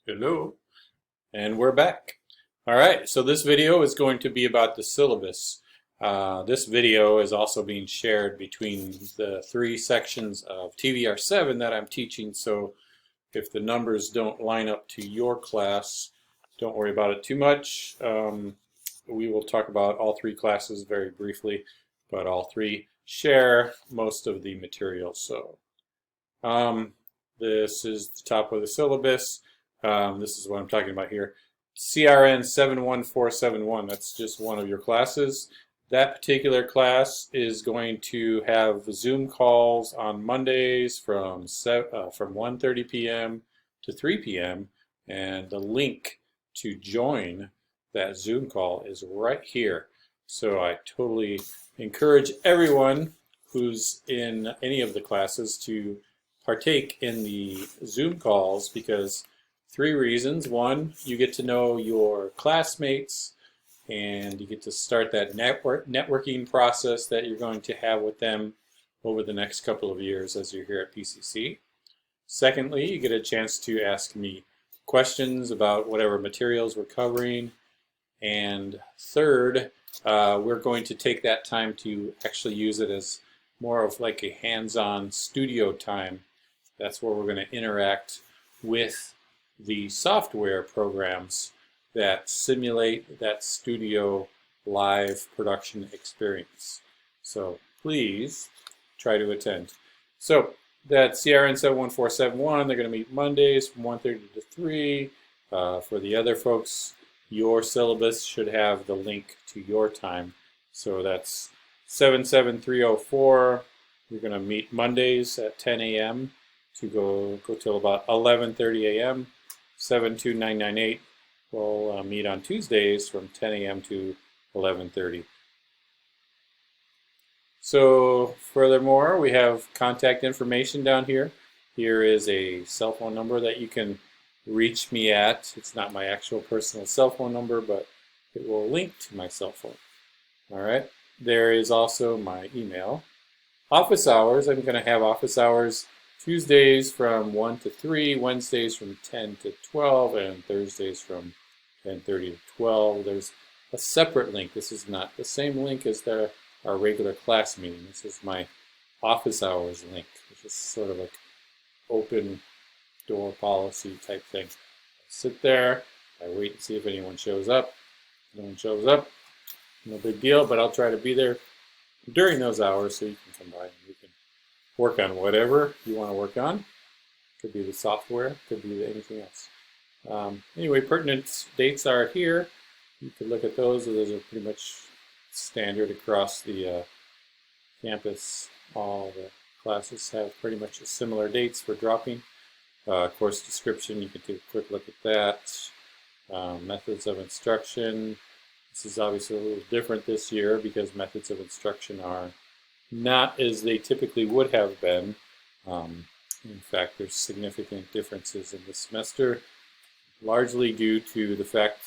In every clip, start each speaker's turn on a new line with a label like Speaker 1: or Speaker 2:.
Speaker 1: Hello, and we're back. All right, so this video is going to be about the syllabus. This video is also being shared between the three sections of TVR 7 that I'm teaching, so if the numbers don't line up to your class, don't worry about it too much. We will talk about all three classes very briefly, but all three share most of the material. So this is the top of the syllabus. This is what I'm talking about here. CRN 71471, that's just one of your classes. That particular class is going to have Zoom calls on Mondays from 1:30 p.m. to 3 p.m. and the link to join that Zoom call is right here. So I totally encourage everyone who's in any of the classes to partake in the Zoom calls because three reasons. One, you get to know your classmates and you get to start that networking process that you're going to have with them over the next couple of years as you're here at PCC. Secondly, you get a chance to ask me questions about whatever materials we're covering. And third, we're going to take that time to actually use it as more of like a hands-on studio time. That's where we're going to interact with the software programs that simulate that studio live production experience. So please try to attend. So that CRN 71471, they're going to meet Mondays from 1:30 to 3. For the other folks, your syllabus should have the link to your time. So that's 77304. We're going to meet Mondays at 10 a.m. to go till about 11:30 a.m. 72998 will meet on Tuesdays from 10 a.m. to 11:30. So furthermore, we have contact information down here. Here is a cell phone number that you can reach me at. It's not my actual personal cell phone number, but it will link to my cell phone. All right. There is also my email. Office hours, I'm going to have office hours Tuesdays from 1 to 3, Wednesdays from 10 to 12, and Thursdays from 10:30 to 12. There's a separate link. This is not the same link as our regular class meeting. This is my office hours link, which is sort of like open door policy type thing. I sit there, I wait and see if anyone shows up. If no one shows up, no big deal, but I'll try to be there during those hours so you can come by and we can work on whatever you want to work on. Could be the software, could be anything else. Anyway, pertinent dates are here. You can look at those. Those are pretty much standard across the campus. All the classes have pretty much similar dates for dropping. Course description, you can take a quick look at that. Methods of instruction. This is obviously a little different this year because methods of instruction are not as they typically would have been. In fact, there's significant differences in this semester, largely due to the fact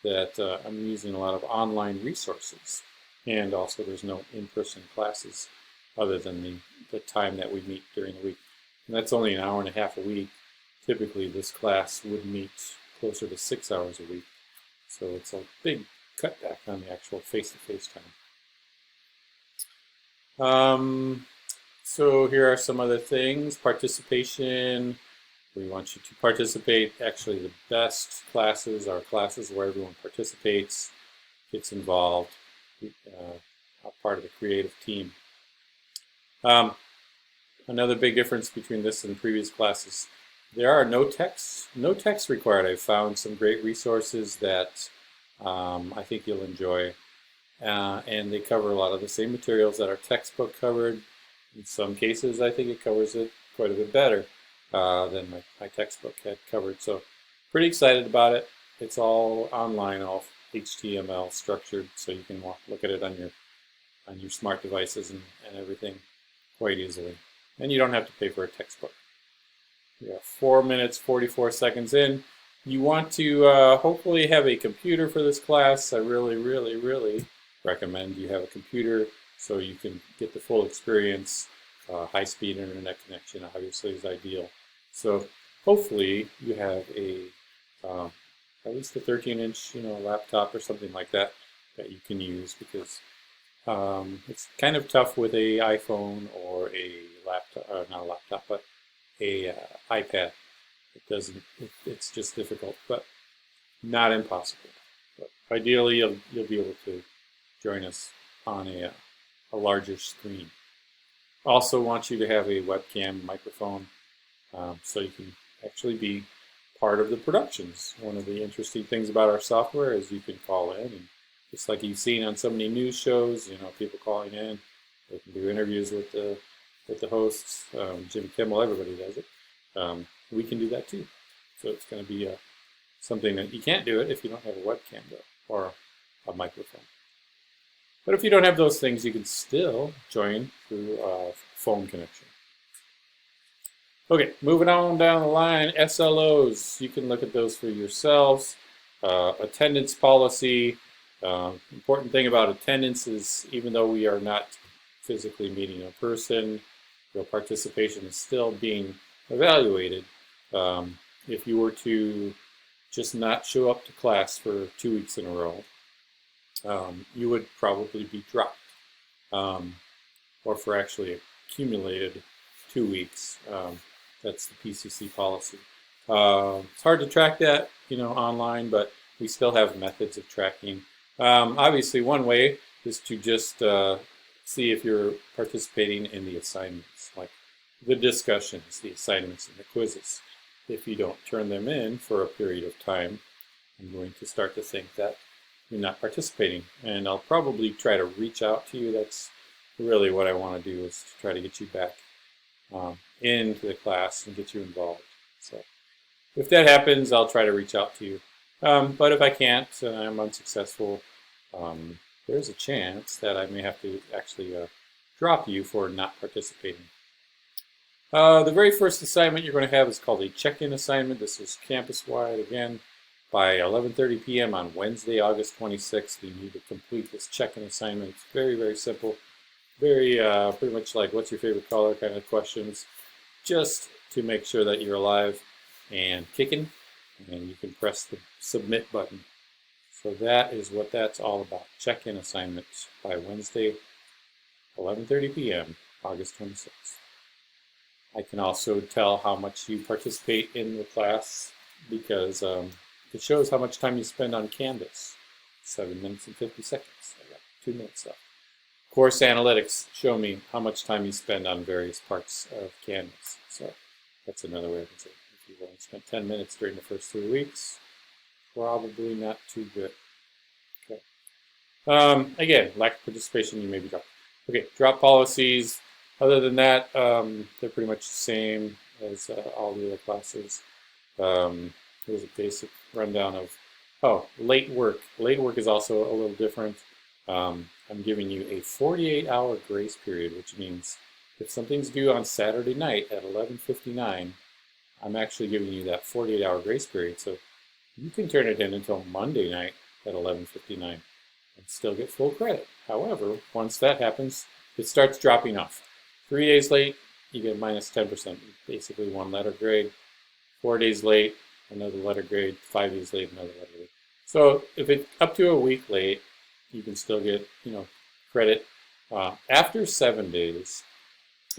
Speaker 1: that I'm using a lot of online resources, and also there's no in-person classes other than the time that we meet during the week. And that's only an hour and a half a week. Typically, this class would meet closer to 6 hours a week. So it's a big cutback on the actual face-to-face time. So here are some other things. Participation. We want you to participate. Actually, the best classes are classes where everyone participates, gets involved, part of the creative team. Another big difference between this and previous classes, there are no texts required. I've found some great resources that I think you'll enjoy. And they cover a lot of the same materials that our textbook covered. In some cases, I think it covers it quite a bit better than my textbook had covered. So pretty excited about it. It's all online, all HTML structured, so you can look at it on your smart devices and everything quite easily. And you don't have to pay for a textbook. We are 4 minutes, 44 seconds in. You want to hopefully have a computer for this class. I really, really, really recommend you have a computer so you can get the full experience. High-speed internet connection obviously is ideal. So hopefully you have a at least a 13-inch, laptop or something like that you can use, because it's kind of tough with a iPhone or a laptop, or not a laptop, but a iPad. It doesn't. It's just difficult, but not impossible. But ideally, you'll be able to join us on a larger screen. Also, want you to have a webcam microphone, so you can actually be part of the productions. One of the interesting things about our software is you can call in, and just like you've seen on so many news shows, people calling in, they can do interviews with the hosts. Jimmy Kimmel, everybody does it. We can do that too. So it's going to be something that you can't do it if you don't have a webcam though, or a microphone. But if you don't have those things, you can still join through a phone connection. Okay, moving on down the line, SLOs. You can look at those for yourselves. Attendance policy. Important thing about attendance is, even though we are not physically meeting in person, your participation is still being evaluated. If you were to just not show up to class for 2 weeks in a row, you would probably be dropped. Or for actually accumulated 2 weeks. That's the PCC policy. It's hard to track that, online, but we still have methods of tracking. Obviously, one way is to just see if you're participating in the assignments, like the discussions, the assignments, and the quizzes. If you don't turn them in for a period of time, I'm going to start to think that you're not participating, and I'll probably try to reach out to you. That's really what I want to do, is to try to get you back into the class and get you involved. So if that happens, I'll try to reach out to you. But if I can't and I'm unsuccessful, there's a chance that I may have to actually drop you for not participating. The very first assignment you're going to have is called a check-in assignment. This is campus-wide. Again, by 11:30 p.m. on Wednesday, August 26th, you need to complete this check-in assignment. It's very, very simple. Very pretty much like what's your favorite color kind of questions, just to make sure that you're alive and kicking, and you can press the submit button. So that is what that's all about. Check-in assignments by Wednesday, 11:30 p.m., August 26th. I can also tell how much you participate in the class, because it shows how much time you spend on Canvas. 7 minutes and 50 seconds. I got 2 minutes left. Course analytics show me how much time you spend on various parts of Canvas. So that's another way I can say, if you've only spent 10 minutes during the first 3 weeks, probably not too good. Okay. Again, lack of participation, you may be dropped. Okay, drop policies. Other than that, they're pretty much the same as all the other classes. Here's a basic rundown of, late work. Late work is also a little different. I'm giving you a 48-hour grace period, which means if something's due on Saturday night at 11:59, I'm actually giving you that 48-hour grace period. So you can turn it in until Monday night at 11:59 and still get full credit. However, once that happens, it starts dropping off. 3 days late, you get minus 10%, basically 1 letter grade. 4 days late, another letter grade. 5 days late, another letter grade. So if it's up to a week late, you can still get, credit. After 7 days,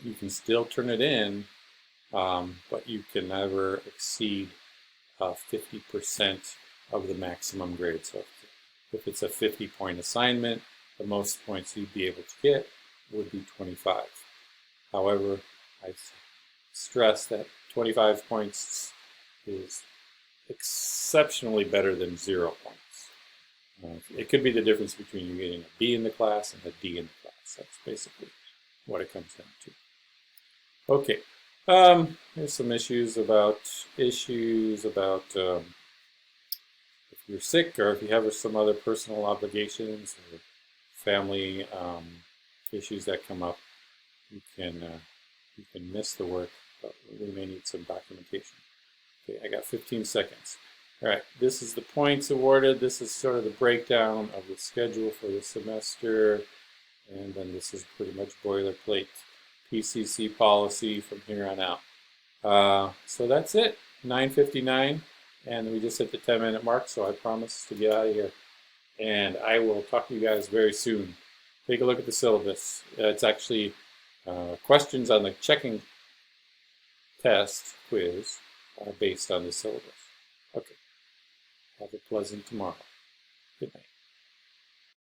Speaker 1: you can still turn it in, but you can never exceed 50% of the maximum grade. So if it's a 50-point assignment, the most points you'd be able to get would be 25. However, I stress that 25 points is exceptionally better than 0 points. It could be the difference between you getting a B in the class and a D in the class. That's basically what it comes down to. Okay, there's some issues about if you're sick, or if you have some other personal obligations or family issues that come up. You can miss the work, but we may need some documentation. Okay, I got 15 seconds. All right, this is the points awarded. This is sort of the breakdown of the schedule for the semester, and then this is pretty much boilerplate PCC policy from here on out. So that's it. 9:59. And we just hit the 10-minute mark, so I promise to get out of here. And I will talk to you guys very soon. Take a look at the syllabus. It's actually questions on the checking test quiz based on the syllabus. Okay. Have a pleasant tomorrow. Good night.